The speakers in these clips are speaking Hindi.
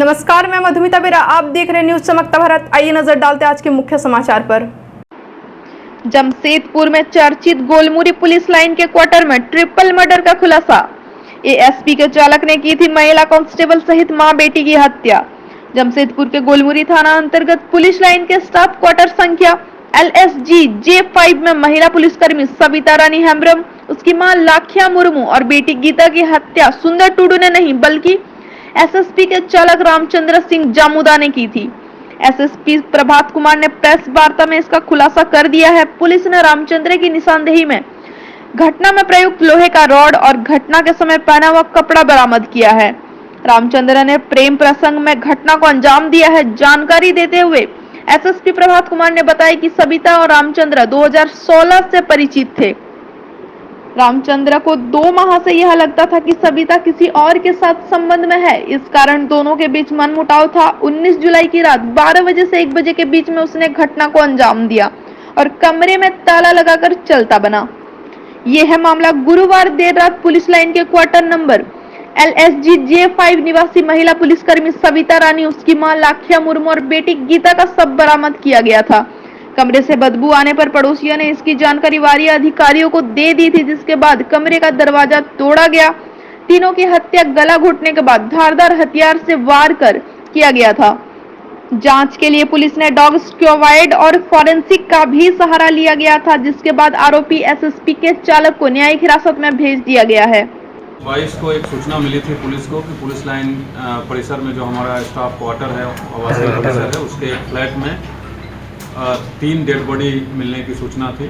नमस्कार, मैं मधुमिता बेरा, आप देख रहे हैं न्यूज चमकता भारत। आइए नजर डालते हैं आज के मुख्य समाचार पर। जमशेदपुर में चर्चित गोलमुरी पुलिस लाइन के क्वार्टर में ट्रिपल मर्डर का खुलासा। एएसपी के चालक ने की थी महिला कांस्टेबल सहित मां बेटी की हत्या। जमशेदपुर के गोलमुरी थाना अंतर्गत पुलिस लाइन के स्टाफ क्वार्टर संख्या LSG J5 में महिला पुलिसकर्मी सविता रानी हेम्ब्रम, उसकी मां लाखिया मुर्मू और बेटी गीता की हत्या सुंदर टुडू ने नहीं बल्कि एसएसपी के चालक रामचंद्र सिंह जामुदा ने की थी। एसएसपी प्रभात कुमार ने प्रेस वार्ता में इसका खुलासा कर दिया है। पुलिस ने रामचंद्र की निशानदेही में घटना में प्रयुक्त लोहे का रॉड और घटना के समय पहना हुआ कपड़ा बरामद किया है। रामचंद्र ने प्रेम प्रसंग में घटना को अंजाम दिया है। जानकारी देते हुए एसएसपी प्रभात कुमार ने बताया कि सविता और रामचंद्र 2016 से परिचित थे। रामचंद्र को 2 माह से यह लगता था कि सविता किसी और के साथ संबंध में है, इस कारण दोनों के बीच मनमुटाव था। 19 जुलाई की रात 12 बजे से 1 बजे के बीच में उसने घटना को अंजाम दिया और कमरे में ताला लगाकर चलता बना। यह है मामला। गुरुवार देर रात पुलिस लाइन के क्वार्टर नंबर LSG J5 निवासी महिला पुलिसकर्मी सविता रानी, उसकी मां लाखिया मुर्मू और बेटी गीता का शव बरामद किया गया था। कमरे से बदबू आने पर पड़ोसियों ने इसकी जानकारी वरीय अधिकारियों को दे दी थी, जिसके बाद कमरे का दरवाजा तोड़ा गया। तीनों की हत्या गला घोटने के बाद धारदार हथियार से वार कर किया गया था। जांच के लिए पुलिस ने डॉग स्क्वाड और फॉरेंसिक का भी सहारा लिया गया था, जिसके बाद आरोपी एसएसपी के चालक को न्यायिक हिरासत में भेज दिया गया है। 22 को एक सूचना मिली थी पुलिस को कि पुलिस लाइन परिसर में जो हमारा स्टाफ क्वार्टर है, आवासीय परिसर है, उसके एक फ्लैट में 3 डेड बॉडी मिलने की सूचना थी।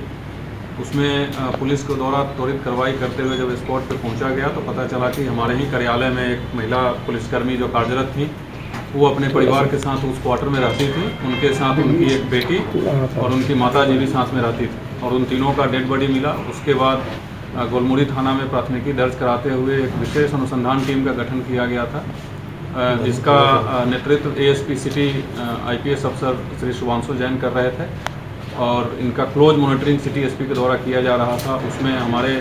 उसमें पुलिस के द्वारा त्वरित कार्रवाई करते हुए जब स्पॉट पर पहुंचा गया तो पता चला कि हमारे ही कार्यालय में एक महिला पुलिसकर्मी जो कार्यरत थी, वो अपने परिवार के साथ उस क्वार्टर में रहती थी। उनके साथ उनकी एक बेटी और उनकी माताजी भी साथ में रहती थी और उन तीनों का डेड बॉडी मिला। उसके बाद गोलमुरी थाना में प्राथमिकी दर्ज कराते हुए एक विशेष अनुसंधान टीम का गठन किया गया था, जिसका नेतृत्व ASP सिटी IPS अफसर श्री शुभांशु जैन कर रहे थे और इनका क्लोज मॉनिटरिंग सिटी SP के द्वारा किया जा रहा था। उसमें हमारे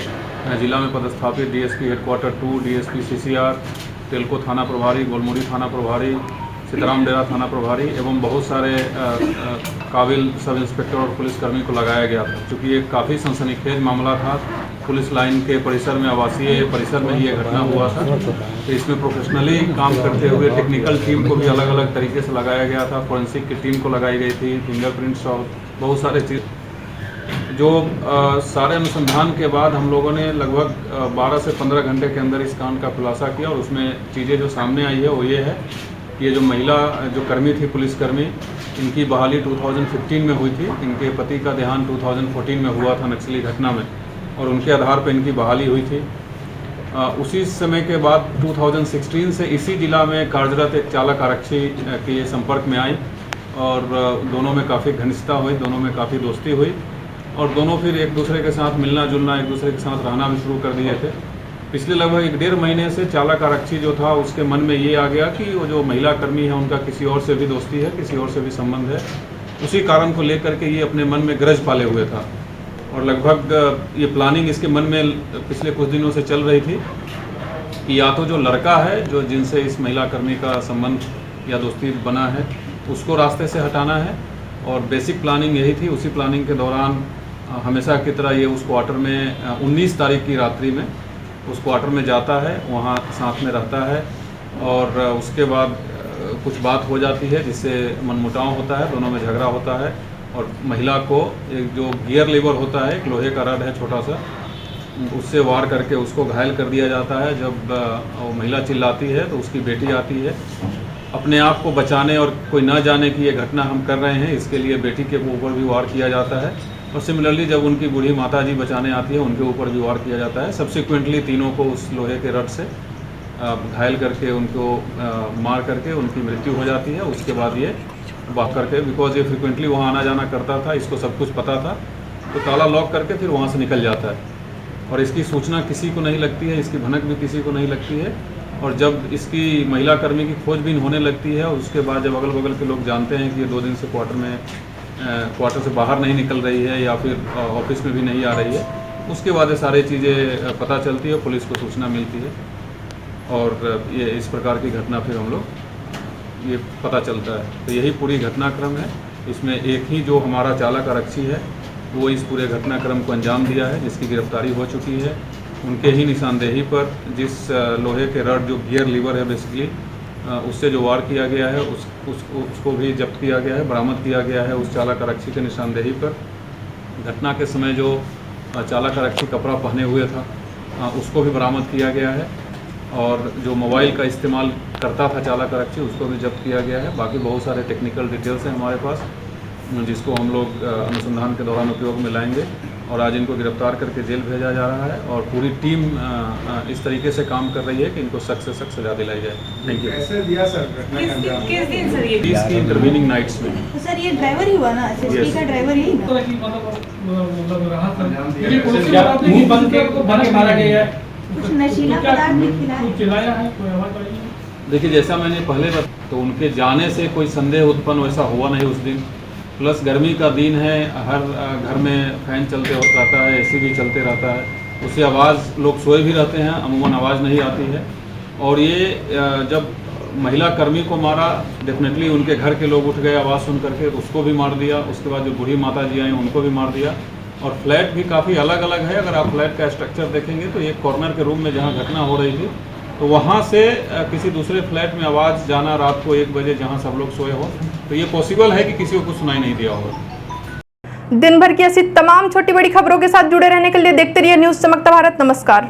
जिला में पदस्थापित DSP हेडक्वार्टर 2, DSP CCR, तेलको थाना प्रभारी, गोलमुरी थाना प्रभारी, सीताराम डेरा थाना प्रभारी एवं बहुत सारे काबिल सब इंस्पेक्टर और पुलिसकर्मी को लगाया गया था। चूँकि ये काफ़ी सनसनीखेज मामला था, पुलिस लाइन के परिसर में, आवासीय परिसर में ही ये घटना हुआ था, तो इसमें प्रोफेशनली काम करते हुए टेक्निकल टीम को भी अलग अलग तरीके से लगाया गया था। फॉरेंसिक की टीम को लगाई गई थी, फिंगरप्रिंट्स और बहुत सारे चीज़ जो सारे अनुसंधान के बाद हम लोगों ने लगभग 12 से 15 घंटे के अंदर इस कांड का खुलासा किया और उसमें चीज़ें जो सामने आई है वो ये है कि ये जो महिला जो कर्मी थी, पुलिसकर्मी, इनकी बहाली 2015 में हुई थी। इनके पति का देहांत 2014 में हुआ था नक्सली घटना में और उनके आधार पर इनकी बहाली हुई थी। उसी समय के बाद 2016 से इसी जिला में कार्यरत एक चालक आरक्षी के संपर्क में आई और दोनों में काफ़ी घनिष्ठता हुई, दोनों में काफ़ी दोस्ती हुई और दोनों फिर एक दूसरे के साथ मिलना जुलना, एक दूसरे के साथ रहना भी शुरू कर दिए थे। पिछले लगभग 1-1.5 महीने से चालक आरक्षी जो था उसके मन में ये आ गया कि वो जो महिला कर्मी है उनका किसी और से भी दोस्ती है, किसी और से भी संबंध है। उसी कारण को लेकर के ये अपने मन में ग्रज पाले हुए था और लगभग ये प्लानिंग इसके मन में पिछले कुछ दिनों से चल रही थी कि या तो जो लड़का है जो जिनसे इस महिला कर्मी का संबंध या दोस्ती बना है उसको रास्ते से हटाना है और बेसिक प्लानिंग यही थी। उसी प्लानिंग के दौरान हमेशा की तरह ये उस क्वार्टर में 19 तारीख की रात्रि में उस क्वार्टर में जाता है, वहाँ साथ में रहता है और उसके बाद कुछ बात हो जाती है जिससे मनमुटाव होता है, दोनों में झगड़ा होता है और महिला को एक जो गियर लीवर होता है, एक लोहे का रड है छोटा सा, उससे वार करके उसको घायल कर दिया जाता है। जब वो महिला चिल्लाती है तो उसकी बेटी आती है अपने आप को बचाने और कोई ना जाने कि ये घटना हम कर रहे हैं, इसके लिए बेटी के ऊपर भी वार किया जाता है और सिमिलरली जब उनकी बूढ़ी माताजी बचाने आती है उनके ऊपर भी वार किया जाता है। सब्सिक्वेंटली तीनों को उस लोहे के रड से घायल करके उनको मार करके उनकी मृत्यु हो जाती है। उसके बाद ये बात करके, बिकॉज ये फ्रिक्वेंटली वहाँ आना जाना करता था, इसको सब कुछ पता था, तो ताला लॉक करके फिर वहाँ से निकल जाता है और इसकी सूचना किसी को नहीं लगती है, इसकी भनक भी किसी को नहीं लगती है। और जब इसकी महिला कर्मी की खोजबीन होने लगती है और उसके बाद जब अगल बगल के लोग जानते हैं कि ये 2 दिन से क्वार्टर से बाहर नहीं निकल रही है या फिर ऑफिस में भी नहीं आ रही है, उसके बाद ये सारी चीज़ें पता चलती है, पुलिस को सूचना मिलती है और ये इस प्रकार की घटना फिर हम लोग ये पता चलता है। तो यही पूरी घटनाक्रम है। इसमें एक ही जो हमारा चालक आरक्षी है वो इस पूरे घटनाक्रम को अंजाम दिया है, जिसकी गिरफ्तारी हो चुकी है। उनके ही निशानदेही पर जिस लोहे के रड जो गियर लीवर है बेसिकली उससे जो वार किया गया है उसको भी जब्त किया गया है, बरामद किया गया है उस चालक आरक्षी के निशानदेही पर। घटना के समय जो चालक आरक्षी कपड़ा पहने हुए था उसको भी बरामद किया गया है और जो मोबाइल का इस्तेमाल करता था चालक आरक्षी उसको भी जब्त किया गया है। बाकी बहुत सारे टेक्निकल डिटेल्स हैं हमारे पास जिसको हम लोग अनुसंधान के दौरान उपयोग में लाएंगे और आज इनको गिरफ्तार करके जेल भेजा जा रहा है और पूरी टीम इस तरीके से काम कर रही है कि इनको सख्त से सख्त सजा दिलाई जाए। Thank you. कैसे दिया सर घटना का अंजाम? किस दिन सर ये? 30 की इंटरवीनिंग नाइट्स में। तो सर ये ड्राइवर ही हुआ ना, एसएसपी Yes. का ड्राइवर ही ना? मुंह बंद के मारा गया है। कुछ नशीला पदार्थ भी खिलाया है? देखिए जैसा मैंने पहले बताया तो उनके जाने से कोई संदेह उत्पन्न वैसा हुआ नहीं उस दिन। प्लस गर्मी का दिन है, हर घर में फैन चलते रहता है, एसी भी चलते रहता है, उससे आवाज़ लोग सोए भी रहते हैं, अमूमन आवाज़ नहीं आती है। और ये जब महिला कर्मी को मारा डेफिनेटली उनके घर के लोग उठ गए आवाज़ सुन करके, उसको भी मार दिया। उसके बाद जो बूढ़ी माता जी आई उनको भी मार दिया। और फ्लैट भी काफ़ी अलग अलग है। अगर आप फ्लैट का स्ट्रक्चर देखेंगे तो एक कॉर्नर के रूम में जहाँ घटना हो रही थी तो वहाँ से किसी दूसरे फ्लैट में आवाज़ जाना रात को 1 बजे जहाँ सब लोग सोए हो, तो ये पॉसिबल है कि किसी को कुछ सुनाई नहीं दिया होगा। दिन भर की ऐसी तमाम छोटी बड़ी खबरों के साथ जुड़े रहने के लिए देखते रहिए न्यूज़ चमकता भारत। नमस्कार।